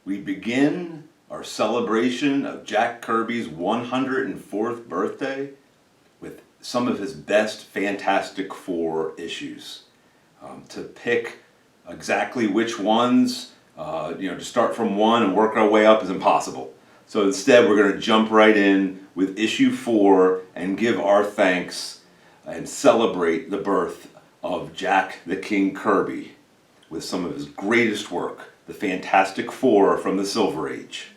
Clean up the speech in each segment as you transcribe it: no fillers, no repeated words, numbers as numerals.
We begin our celebration of Jack Kirby's 104th birthday with some of his best Fantastic Four issues. To pick exactly which ones, to start from one and work our way up is impossible. So instead, we're going to jump right in with issue 4 and give our thanks and celebrate the birth of Jack the King Kirby with some of his greatest work, the Fantastic Four from the Silver Age.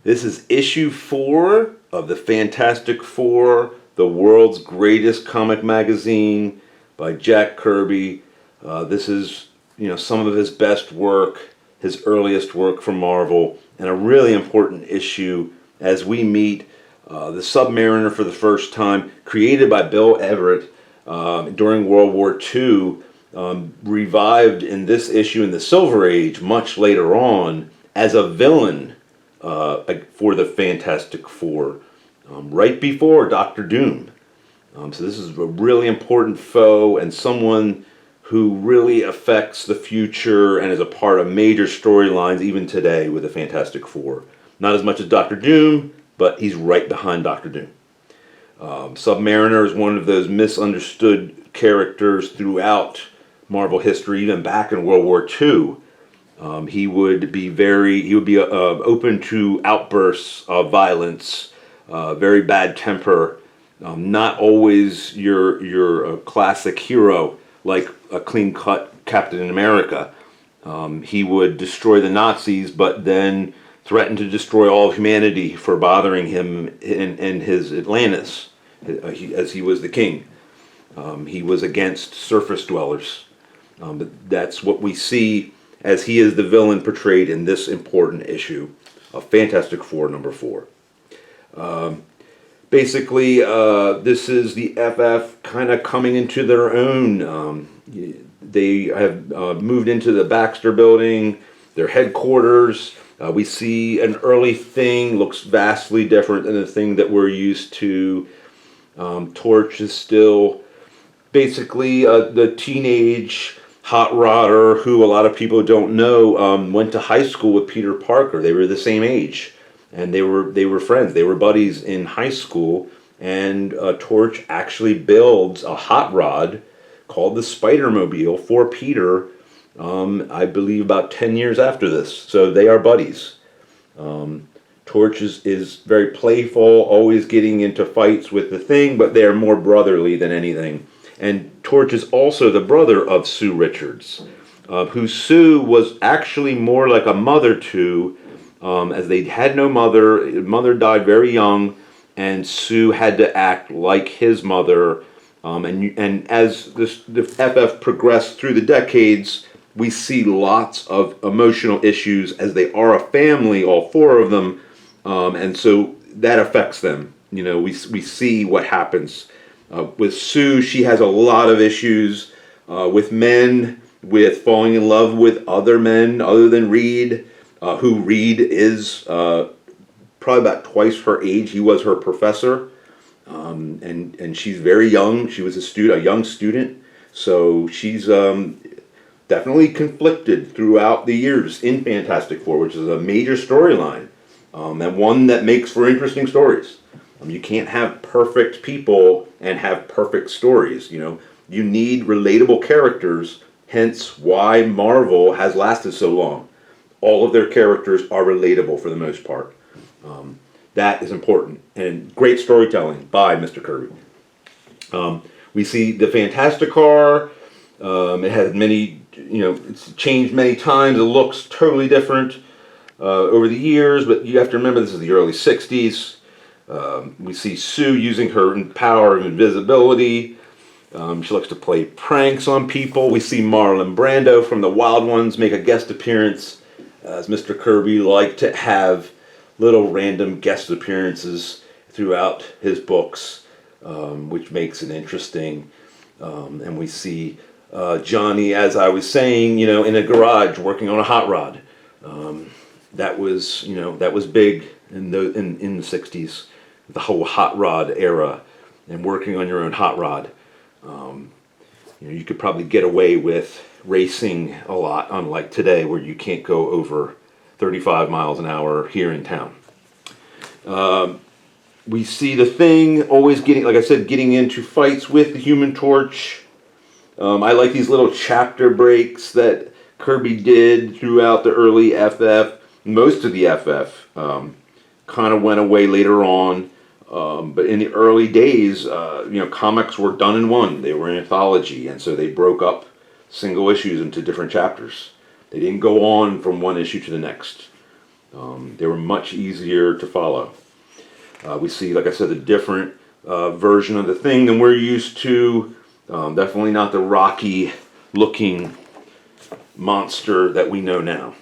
This is issue 4 of the Fantastic Four, the world's greatest comic magazine by Jack Kirby. This is, some of his best work, his earliest work for Marvel, and a really important issue as we meet the Submariner for the first time, created by Bill Everett during World War II, revived in this issue in the Silver Age much later on as a villain for the Fantastic Four, right before Doctor Doom. So this is a really important foe and someone who really affects the future and is a part of major storylines even today with the Fantastic Four. Not as much as Doctor Doom, but he's right behind Doctor Doom. Submariner is one of those misunderstood characters throughout Marvel history, even back in World War II. He would be open to outbursts of violence, very bad temper, not always your classic hero like a clean-cut Captain America. He would destroy the Nazis, but then threaten to destroy all of humanity for bothering him in his Atlantis, as he was the king. He was against surface dwellers. But that's what we see as he is the villain portrayed in this important issue of Fantastic Four number 4. Basically, this is the FF kind of coming into their own. They have moved into the Baxter building, their headquarters. We see an early thing, looks vastly different than the thing that we're used to. Torch is still basically the teenage hot rodder who a lot of people don't know went to high school with Peter Parker. They were the same age, and they were friends. They were buddies in high school, and Torch actually builds a hot rod called the Spider-Mobile for Peter, I believe about 10 years after this. So they are buddies. Torch is very playful, always getting into fights with the Thing, but they are more brotherly than anything. And Torch is also the brother of Sue Richards, who Sue was actually more like a mother to, as they had no mother. His mother died very young, and Sue had to act like his mother. And as the FF progressed through the decades, we see lots of emotional issues as they are a family, all 4 of them, and so that affects them. We see what happens. With Sue, she has a lot of issues with men, with falling in love with other men other than Reed, who Reed is probably about twice her age. He was her professor, and she's very young. She was a young student, so she's definitely conflicted throughout the years in Fantastic Four, which is a major storyline, and one that makes for interesting stories. You can't have perfect people and have perfect stories. You need relatable characters, hence why Marvel has lasted so long. All of their characters are relatable for the most part. That is important, and great storytelling by Mr. Kirby. We see the Fantastic Car. It has many, it's changed many times. It looks totally different over the years, but you have to remember this is the early 60s. We see Sue using her power of invisibility. She likes to play pranks on people. We see Marlon Brando from the Wild Ones make a guest appearance, as Mr. Kirby liked to have little random guest appearances throughout his books, which makes it interesting. And we see Johnny, as I was saying, in a garage working on a hot rod. That was big in the 60s, the whole hot rod era, and working on your own hot rod. You could probably get away with racing a lot, unlike today where you can't go over 35 miles an hour here in town. We see the Thing always getting, like I said, getting into fights with the Human Torch. I like these little chapter breaks that Kirby did throughout the early FF. Most of the FF kind of went away later on. But in the early days, comics were done in one. They were an anthology, and so they broke up single issues into different chapters. They didn't go on from one issue to the next. They were much easier to follow. We see, like I said, a different version of the Thing than we're used to. Definitely not the rocky-looking monster that we know now.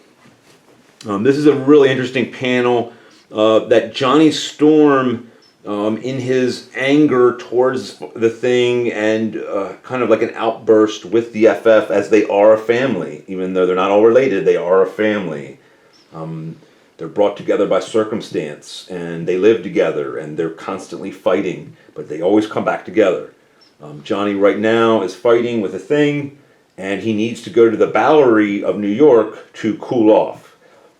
This is a really interesting panel that Johnny Storm, in his anger towards the Thing and kind of like an outburst with the FF, as they are a family. Even though they're not all related, they are a family. They're brought together by circumstance, and they live together, and they're constantly fighting, but they always come back together. Johnny right now is fighting with the Thing, and he needs to go to the Bowery of New York to cool off.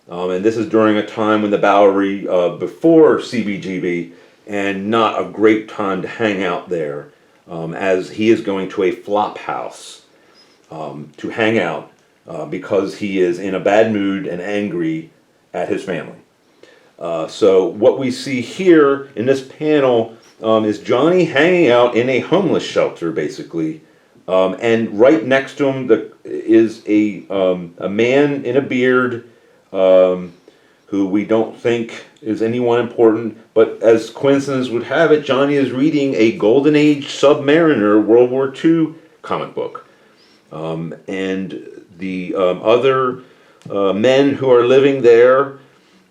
And this is during a time when the Bowery, before CBGB, and not a great time to hang out there, as he is going to a flop house to hang out because he is in a bad mood and angry at his family. So what we see here in this panel is Johnny hanging out in a homeless shelter, basically, and right next to him is a man in a beard who we don't think is anyone important, but as coincidence would have it, Johnny is reading a Golden Age Submariner World War II comic book. And the other men who are living there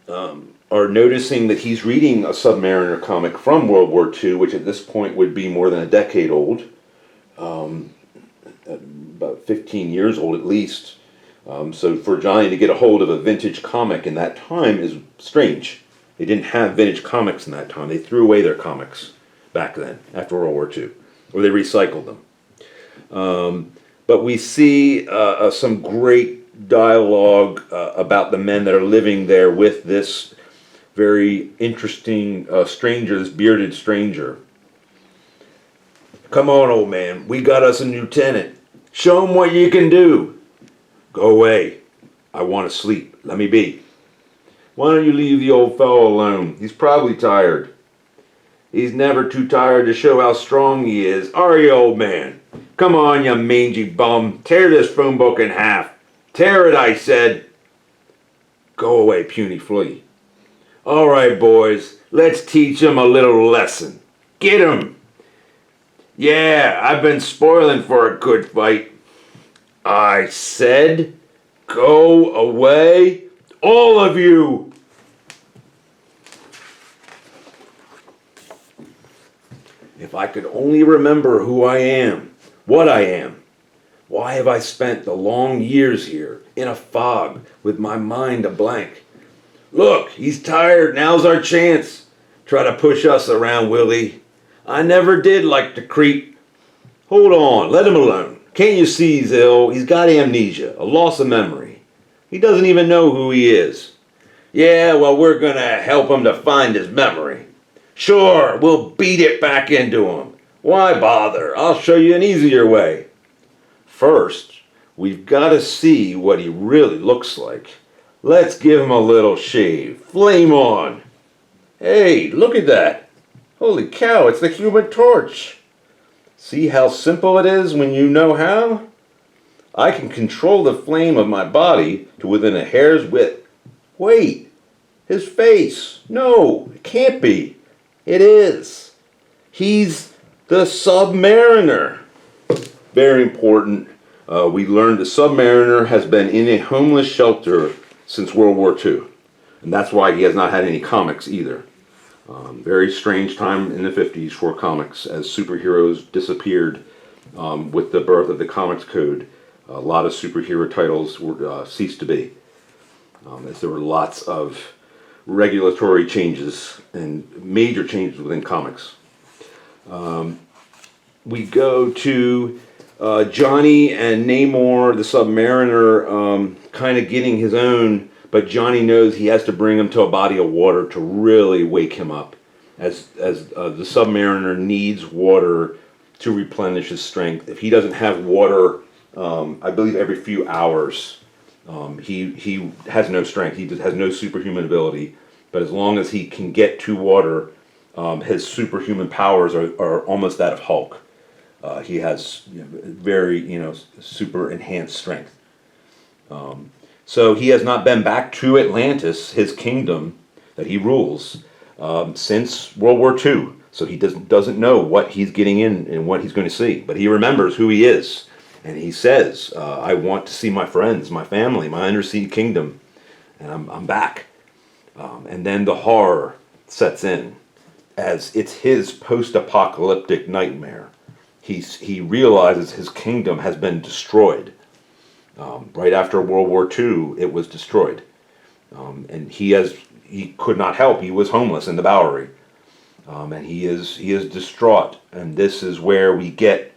are noticing that he's reading a Submariner comic from World War II, which at this point would be more than a decade old, about 15 years old at least. So for Johnny to get a hold of a vintage comic in that time is strange. They didn't have vintage comics in that time. They threw away their comics back then, after World War II, or they recycled them. But we see some great dialogue about the men that are living there with this very interesting stranger, this bearded stranger. Come on, old man, we got us a new tenant. Show him what you can do. Go away. I want to sleep. Let me be. Why don't you leave the old fellow alone? He's probably tired. He's never too tired to show how strong he is. Are you, old man? Come on, you mangy bum. Tear this phone book in half. Tear it, I said. Go away, puny flea. All right, boys. Let's teach him a little lesson. Get him. Yeah, I've been spoiling for a good fight. I said, go away, all of you. If I could only remember who I am, what I am. Why have I spent the long years here, in a fog, with my mind a blank? Look, he's tired, now's our chance. Try to push us around, Willie. I never did like to creep. Hold on, let him alone. Can't you see he's ill? He's got amnesia, a loss of memory. He doesn't even know who he is. Yeah, well, we're gonna help him to find his memory. Sure, we'll beat it back into him. Why bother? I'll show you an easier way. First, we've got to see what he really looks like. Let's give him a little shave. Flame on. Hey, look at that. Holy cow, it's the Human Torch. See how simple it is when you know how? I can control the flame of my body to within a hair's width. Wait, his face. No, it can't be. It is. He's the Submariner. Very important. We learned the Submariner has been in a homeless shelter since World War II. And that's why he has not had any comics either. Very strange time in the 50s for comics as superheroes disappeared with the birth of the Comics Code. A lot of superhero titles were, ceased to be, as there were lots of regulatory changes and major changes within comics. We go to Johnny and Namor, the Submariner, kind of getting his own, But Johnny knows he has to bring him to a body of water to really wake him up, as the Submariner needs water to replenish his strength. If he doesn't have water, I believe every few hours, he has no strength. He has no superhuman ability. But as long as he can get to water, his superhuman powers are almost that of Hulk. He has very super enhanced strength. So he has not been back to Atlantis, his kingdom that he rules, since World War II. So he doesn't know what he's getting in and what he's going to see. But he remembers who he is. And he says, I want to see my friends, my family, my undersea kingdom. And I'm back. And then the horror sets in as it's his post-apocalyptic nightmare. He realizes his kingdom has been destroyed. Right after World War II, it was destroyed. And he could not help. He was homeless in the Bowery. And he is distraught. And this is where we get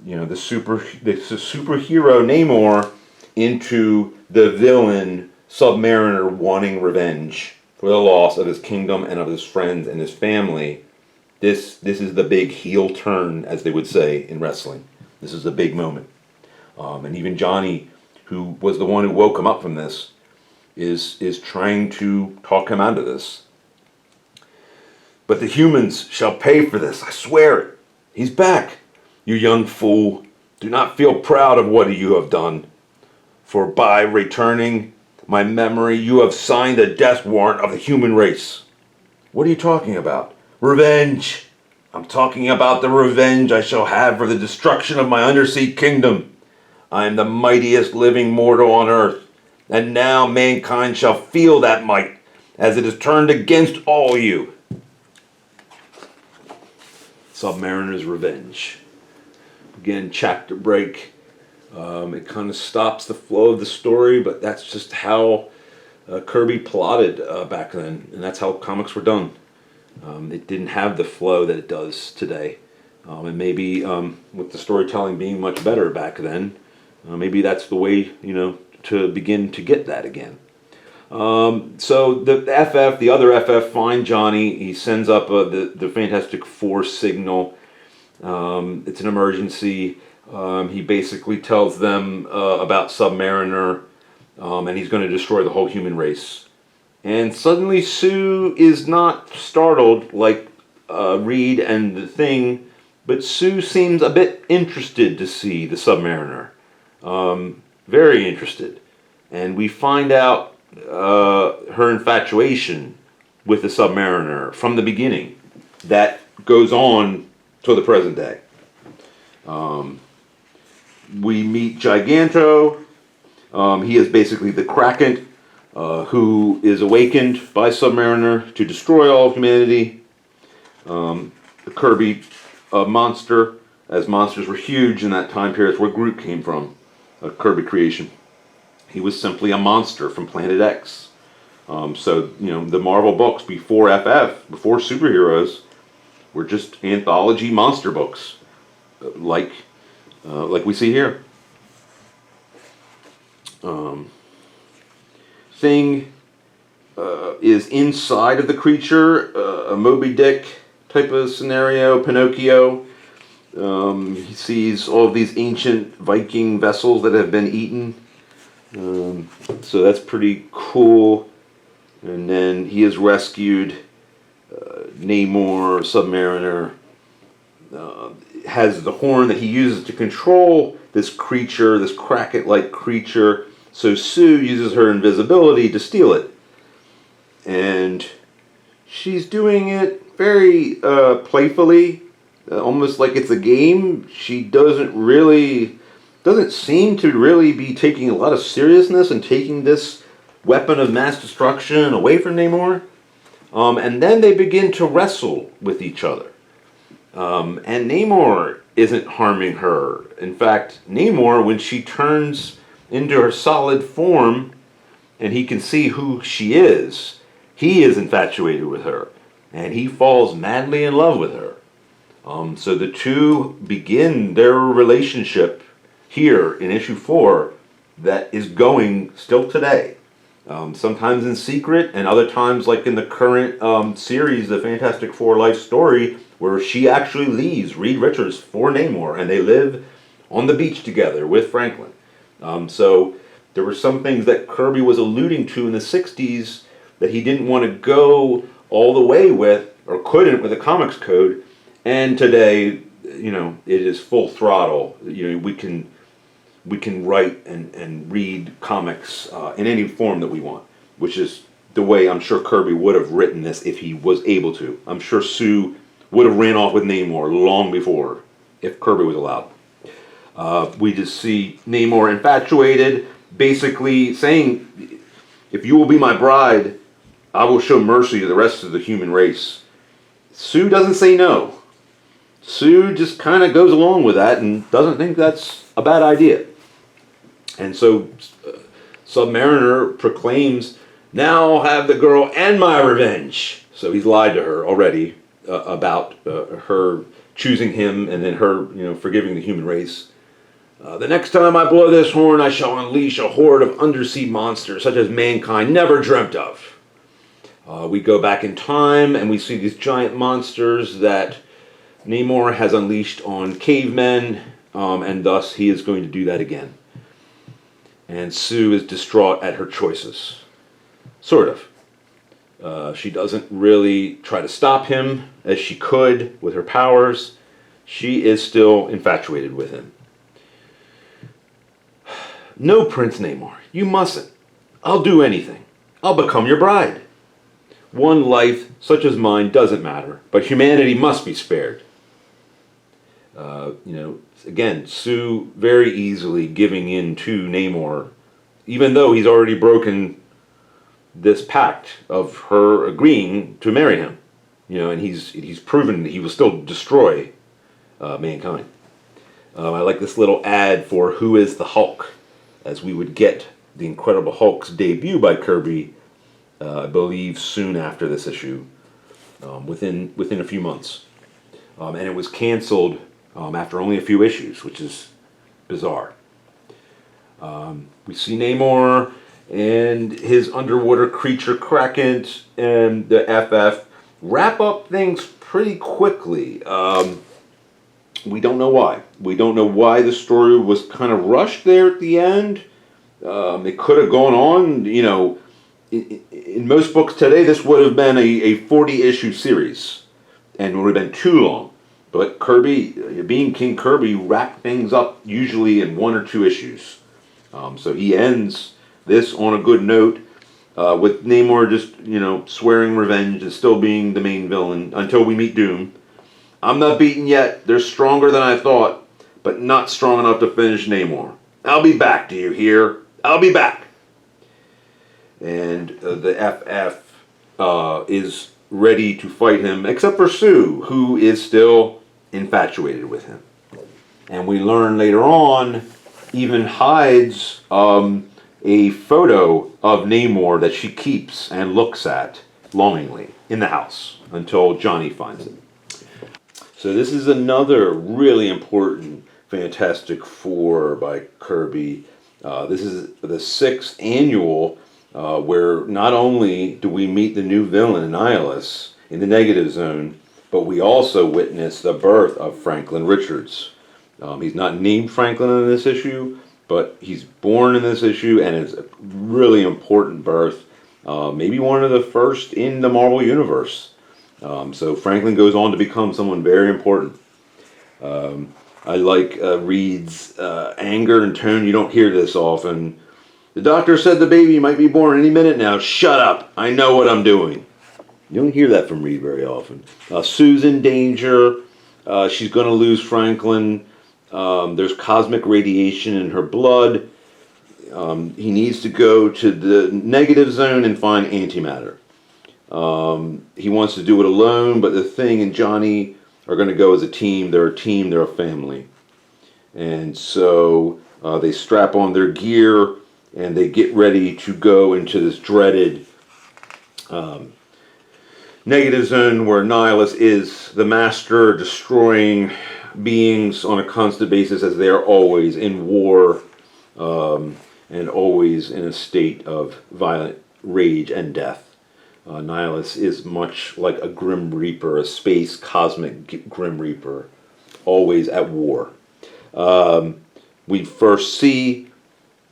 the superhero Namor into the villain Submariner wanting revenge for the loss of his kingdom and of his friends and his family. This is the big heel turn, as they would say in wrestling. This is a big moment. And even Johnny, who was the one who woke him up from this, is trying to talk him out of this. But the humans shall pay for this, I swear it. He's back. You young fool, do not feel proud of what you have done. For by returning my memory, you have signed the death warrant of the human race. What are you talking about? Revenge. I'm talking about the revenge I shall have for the destruction of my undersea kingdom. I am the mightiest living mortal on earth, and now mankind shall feel that might, as it is turned against all you. Submariner's revenge. Again, chapter break. It kind of stops the flow of the story, but that's just how Kirby plotted back then, and that's how comics were done. It didn't have the flow that it does today. And maybe with the storytelling being much better back then, maybe that's the way, to begin to get that again. So the other FF, find Johnny. He sends up the Fantastic Four signal. It's an emergency. He basically tells them about Submariner, and he's going to destroy the whole human race. And suddenly Sue is not startled like Reed and the Thing, but Sue seems a bit interested to see the Submariner. Very interested. And we find out her infatuation with the Submariner from the beginning. That goes on to the present day. We meet Giganto. He is basically the Kraken who is awakened by Submariner to destroy all of humanity. The Kirby monster, as monsters were huge in that time period, that's where Groot came from, a Kirby creation. He was simply a monster from Planet X. So, the Marvel books before FF, before superheroes, were just anthology monster books, like we see here. Thing is inside of the creature, a Moby Dick type of scenario, Pinocchio. He sees all of these ancient Viking vessels that have been eaten. So that's pretty cool. And then he is rescued. Namor, Submariner, has the horn that he uses to control this creature, this Kraken-like creature. So Sue uses her invisibility to steal it. And she's doing it very playfully, almost like it's a game. She doesn't seem to really be taking a lot of seriousness and taking this weapon of mass destruction away from Namor. And then they begin to wrestle with each other. And Namor isn't harming her. In fact, Namor, when she turns into her solid form and he can see who she is, he is infatuated with her. And he falls madly in love with her. So the two begin their relationship here in issue 4 that is going still today. sometimes in secret, and other times, like in the current series, the Fantastic Four life story, where she actually leaves Reed Richards for Namor, and they live on the beach together with Franklin. So there were some things that Kirby was alluding to in the 60s that he didn't want to go all the way with, or couldn't with the comics code, and today, it is full throttle. We can write and read comics in any form that we want, which is the way I'm sure Kirby would have written this if he was able to. I'm sure Sue would have ran off with Namor long before, if Kirby was allowed. We just see Namor infatuated, basically saying, if you will be my bride, I will show mercy to the rest of the human race. Sue doesn't say no. Sue just kind of goes along with that and doesn't think that's a bad idea. And so Submariner proclaims, now I'll have the girl and my revenge. So he's lied to her already about her choosing him and then her, forgiving the human race. The next time I blow this horn, I shall unleash a horde of undersea monsters such as mankind never dreamt of. We go back in time and we see these giant monsters that Namor has unleashed on cavemen, and thus he is going to do that again. And Sue is distraught at her choices. Sort of. She doesn't really try to stop him as she could with her powers. She is still infatuated with him. No, Prince Namor, you mustn't. I'll do anything. I'll become your bride. One life such as mine doesn't matter, but humanity must be spared. Again, Sue very easily giving in to Namor, even though he's already broken this pact of her agreeing to marry him. And he's proven that he will still destroy mankind. I like this little ad for Who is the Hulk, as we would get the Incredible Hulk's debut by Kirby, I believe soon after this issue, within a few months. And it was canceled after only a few issues, which is bizarre. We see Namor and his underwater creature Kraken and the FF wrap up things pretty quickly. We don't know why. We don't know why the story was kind of rushed there at the end. It could have gone on, in most books today, this would have been a 40-issue series and would have been too long. But Kirby, being King Kirby, wrapped things up usually in 1 or 2 issues. So he ends this on a good note, with Namor just, swearing revenge and still being the main villain until we meet Doom. I'm not beaten yet. They're stronger than I thought, but not strong enough to finish Namor. I'll be back, do you hear? I'll be back. And the FF is ready to fight him, except for Sue, who is still infatuated with him. And we learn later on, even hides a photo of Namor that she keeps and looks at longingly in the house until Johnny finds it. So this is another really important Fantastic Four by Kirby. This is the 6th annual where not only do we meet the new villain, Nihilus, in the Negative Zone, but we also witness the birth of Franklin Richards. He's not named Franklin in this issue, but he's born in this issue, and it's a really important birth. Maybe one of the first in the Marvel Universe. So Franklin goes on to become someone very important. I like Reed's anger and tone. You don't hear this often. The doctor said the baby might be born any minute now. Shut up. I know what I'm doing. You don't hear that from Reed very often. Sue's in danger. She's going to lose Franklin. There's cosmic radiation in her blood. He needs to go to the Negative Zone and find antimatter. He wants to do it alone, but the Thing and Johnny are going to go as a team. They're a team. They're a family. And so they strap on their gear and they get ready to go into this dreaded Negative Zone where Nihilus is the master, destroying beings on a constant basis as they are always in war. and always in a state of violent rage and death. Nihilus is much like a Grim Reaper, a space cosmic Grim Reaper, always at war. We first see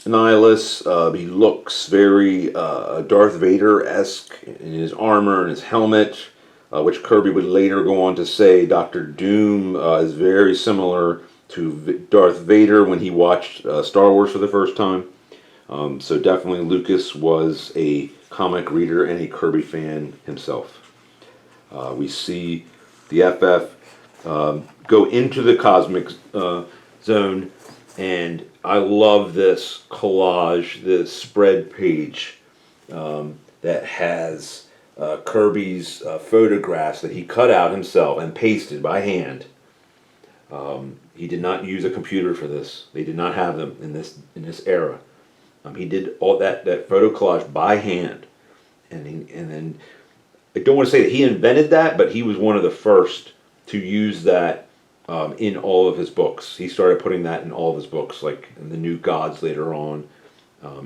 Nihilus. He looks very Darth Vader-esque in his armor and his helmet, which Kirby would later go on to say Doctor Doom is very similar to Darth Vader when he watched Star Wars for the first time. So definitely Lucas was a comic reader and a Kirby fan himself. We see the FF go into the cosmic zone, and I love this collage, this spread page that has Kirby's photographs that he cut out himself and pasted by hand. He did not use a computer for this. They did not have them in this era. He did all that photo collage by hand, and then I don't want to say that he invented that, but he was one of the first to use that in all of his books. He started putting that in all of his books, like in the New Gods later on.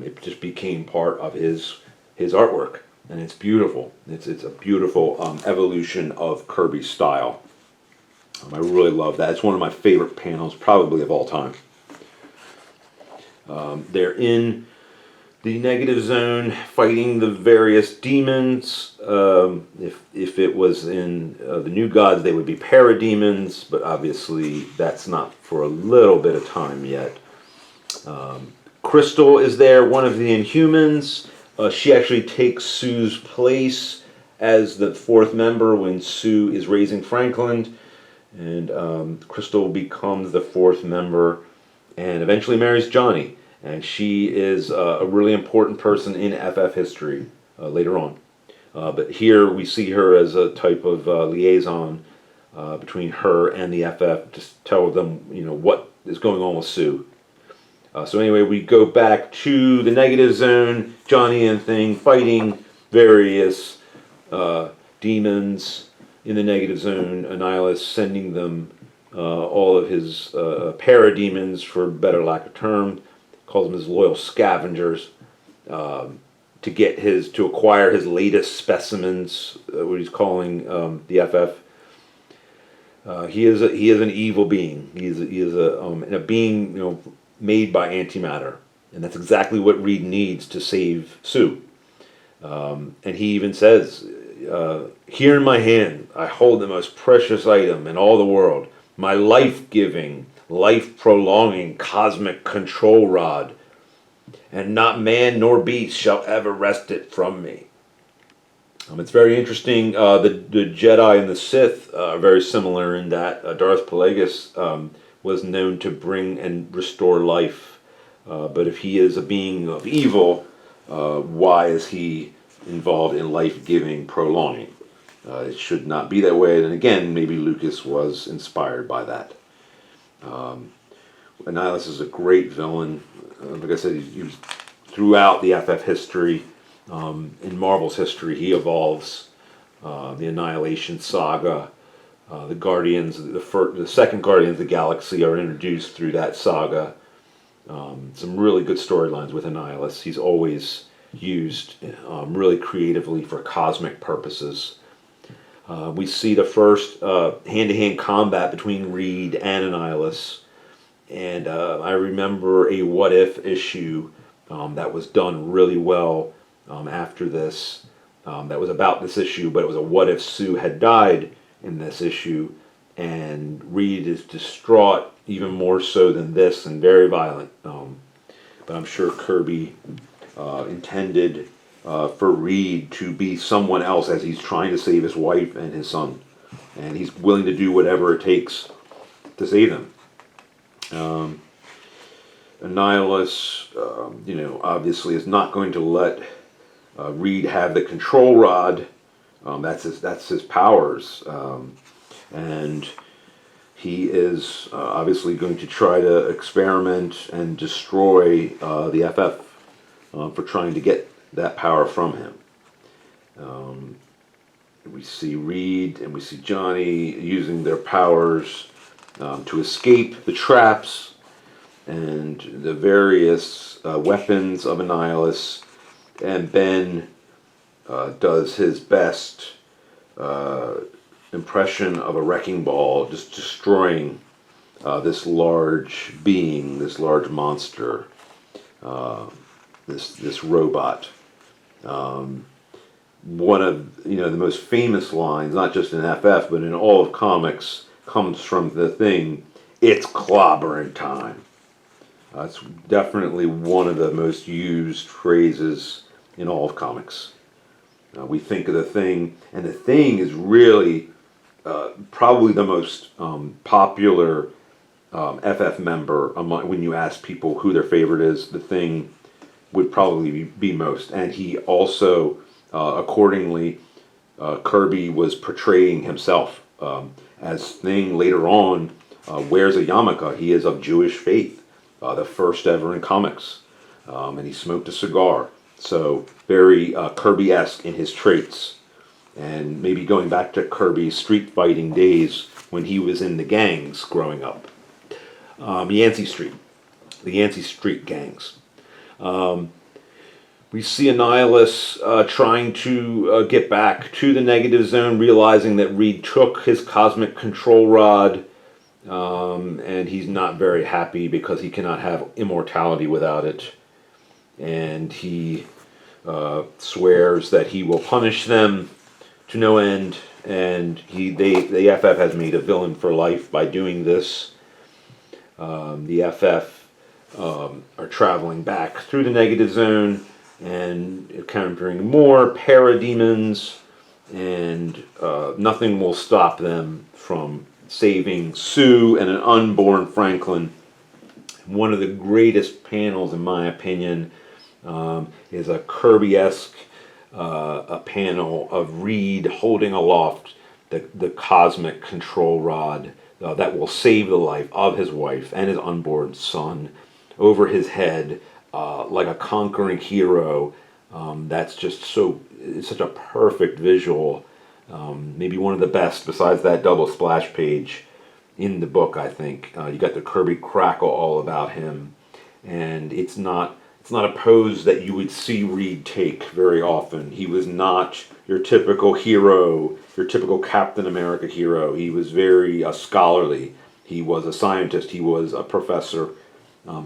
It just became part of his artwork, and it's beautiful. It's a beautiful evolution of Kirby's style. I really love that. It's one of my favorite panels, probably of all time. They're in the negative zone, fighting the various demons. If it was in the New Gods, they would be parademons, but obviously that's not for a little bit of time yet. Crystal is there, one of the Inhumans. She actually takes Sue's place as the fourth member when Sue is raising Franklin, and Crystal becomes the fourth member and eventually marries Johnny. And she is a really important person in FF history later on. But here we see her as a type of liaison between her and the FF, just tell them, what is going on with Sue. So anyway, we go back to the negative zone, Johnny and Thing fighting various demons in the negative zone. Nihilus sending them all of his parademons, for better lack of term, calls them his loyal scavengers, to acquire his latest specimens, what he's calling the FF. He is an evil being. He is a being made by antimatter, and that's exactly what Reed needs to save Sue. And he even says, "Here in my hand, I hold the most precious item in all the world, my life-giving, life-prolonging cosmic control rod, and not man nor beast shall ever wrest it from me." It's very interesting. The Jedi and the Sith are very similar in that Darth Plagueis was known to bring and restore life. But if he is a being of evil, why is he involved in life-giving, prolonging? It should not be that way. And again, maybe Lucas was inspired by that. Nihilus is a great villain. Like I said, he's throughout the FF history. In Marvel's history, he evolves. The Annihilation Saga, the Guardians, the second Guardians of the Galaxy are introduced through that saga. Some really good storylines with Nihilus. He's always used really creatively for cosmic purposes. We see the first hand-to-hand combat between Reed and Nihilus. And I remember a What If issue that was done really well after this. That was about this issue, but it was a what if Sue had died in this issue. And Reed is distraught, even more so than this, and very violent. But I'm sure Kirby intended for Reed to be someone else as he's trying to save his wife and his son. And he's willing to do whatever it takes to save them. Nihilus, obviously is not going to let Reed have the control rod. That's his powers, and he is obviously going to try to experiment and destroy the FF for trying to get that power from him. We see Reed and we see Johnny using their powers to escape the traps. and the various weapons of Annihilus, and Ben does his best impression of a wrecking ball, just destroying this large being, this large monster, this robot. One of the most famous lines, not just in FF but in all of comics, comes from the Thing. It's clobbering time. It's definitely one of the most used phrases in all of comics. We think of the Thing, and the Thing is really probably the most popular FF member among, when you ask people who their favorite is. The Thing would probably be most, and he also, accordingly, Kirby was portraying himself as Thing later on. Wears a yarmulke. He is of Jewish faith, the first ever in comics, and he smoked a cigar. So very Kirby-esque in his traits, and maybe going back to Kirby's street fighting days when he was in the gangs growing up. Yancey Street, the Yancey Street gangs. We see Annihilus trying to get back to the negative zone, realizing that Reed took his cosmic control rod, and he's not very happy because he cannot have immortality without it. And he swears that he will punish them to no end, and the FF has made a villain for life by doing this. The FF are traveling back through the negative zone and encountering more parademons, and nothing will stop them from saving Sue and an unborn Franklin. One of the greatest panels, in my opinion, is a Kirby-esque a panel of Reed holding aloft the cosmic control rod that will save the life of his wife and his unborn son over his head, like a conquering hero. That's just it's such a perfect visual. Maybe one of the best, besides that double splash page in the book, I think. You got the Kirby crackle all about him, and it's not a pose that you would see Reed take very often. He was not your typical hero, your typical Captain America hero. He was very scholarly. He was a scientist. He was a professor.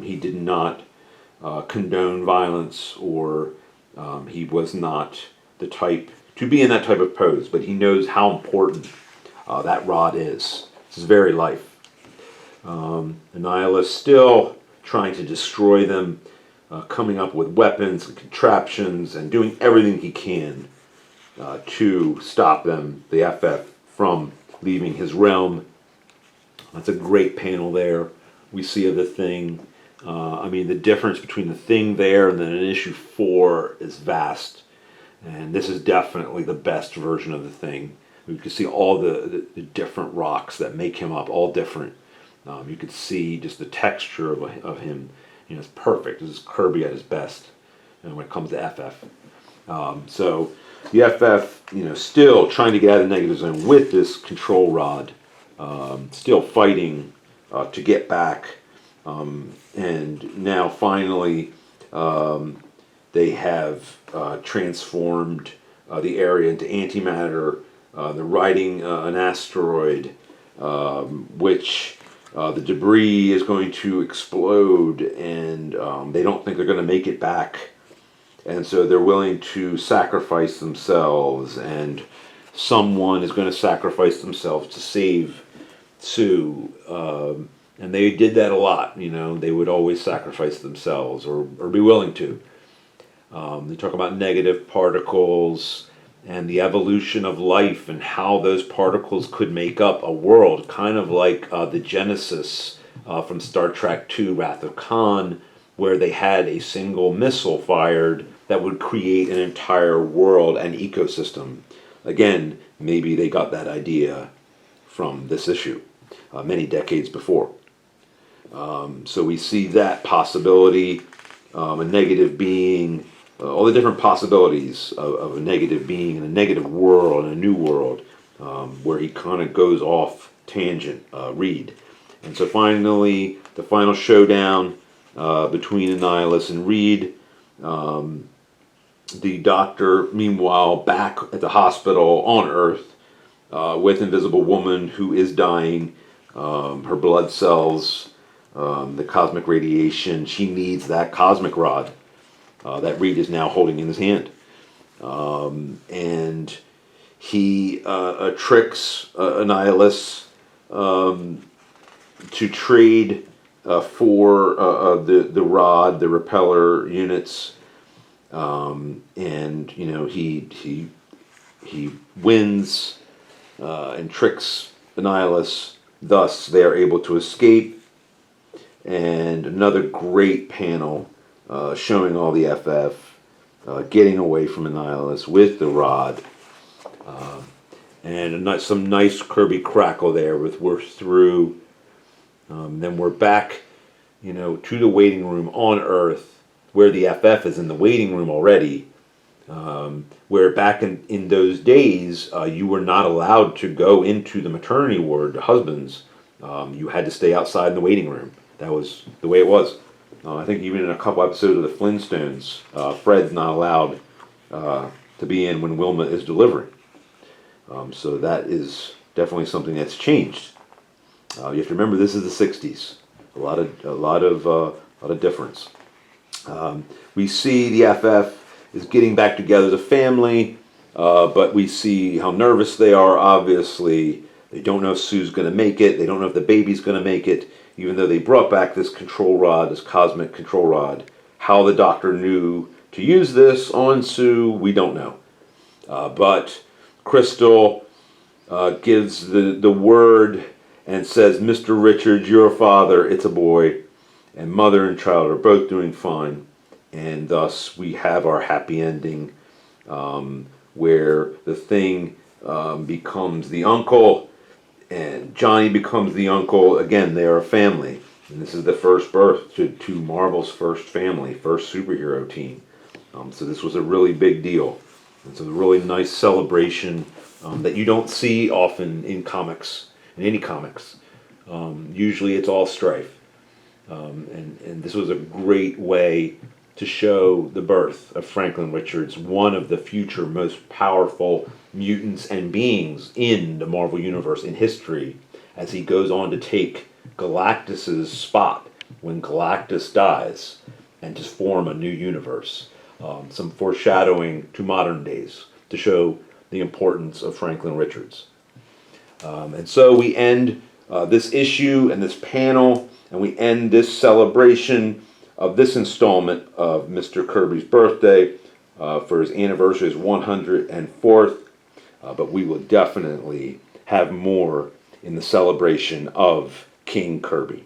He did not condone violence, or he was not the type to be in that type of pose, but he knows how important that rod is. It's his very life. Annihilus still trying to destroy them, coming up with weapons and contraptions and doing everything he can to stop them, the FF, from leaving his realm. That's a great panel there. We see of the Thing. The difference between the Thing there and then in issue 4 is vast. And this is definitely the best version of the Thing. You can see all the different rocks that make him up, all different. You could see just the texture of him. It's perfect. This is Kirby at his best when it comes to FF. So the FF, still trying to get out of the negative zone with this control rod, still fighting to get back. And now finally they have transformed the area into antimatter. They're riding an asteroid, which the debris is going to explode, and they don't think they're going to make it back. And so they're willing to sacrifice themselves, and someone is going to sacrifice themselves to save Sue. And they did that a lot, They would always sacrifice themselves or be willing to. They talk about negative particles and the evolution of life and how those particles could make up a world, kind of like the Genesis from Star Trek II, Wrath of Khan, where they had a single missile fired that would create an entire world and ecosystem. Again, maybe they got that idea from this issue many decades before. So we see that possibility, a negative being, all the different possibilities of a negative being in a negative world, in a new world, where he kind of goes off tangent, Reed. And so finally, the final showdown between Annihilus and Reed. The Doctor, meanwhile, back at the hospital on Earth with Invisible Woman, who is dying. Her blood cells, the cosmic radiation. She needs that cosmic rod that Reed is now holding in his hand. And he tricks Annihilus to trade for the rod, the repeller units, and he wins and tricks Annihilus. Thus, they are able to escape. And another great panel showing all the FF getting away from Annihilus with the rod. And some nice Kirby crackle there with we're through. Then we're back, to the waiting room on Earth, where the FF is in the waiting room already. Where back in those days, you were not allowed to go into the maternity ward, the husbands. You had to stay outside in the waiting room. That was the way it was. I think even in a couple episodes of the Flintstones, Fred's not allowed to be in when Wilma is delivering. So that is definitely something that's changed. You have to remember this is the '60s. A lot of difference. We see the FF is getting back together as a family, but we see how nervous they are. Obviously, they don't know if Sue's going to make it. They don't know if the baby's going to make it. Even though they brought back this control rod, this cosmic control rod, how the Doctor knew to use this on Sue, we don't know. But Crystal gives the word and says, "Mr. Richards, your father, it's a boy." And mother and child are both doing fine. And thus we have our happy ending where the Thing becomes the uncle and Johnny becomes the uncle. Again, they are a family. And this is the first birth to Marvel's first family, first superhero team. So this was a really big deal. It's a really nice celebration that you don't see often in comics, in any comics. Usually it's all strife. And this was a great way to show the birth of Franklin Richards, one of the future most powerful mutants and beings in the Marvel Universe in history, as he goes on to take Galactus's spot when Galactus dies and to form a new universe. Some foreshadowing to modern days to show the importance of Franklin Richards. And so we end this issue and this panel, and we end this celebration of this installment of Mr. Kirby's birthday for his anniversary, his 104th. But we will definitely have more in the celebration of King Kirby.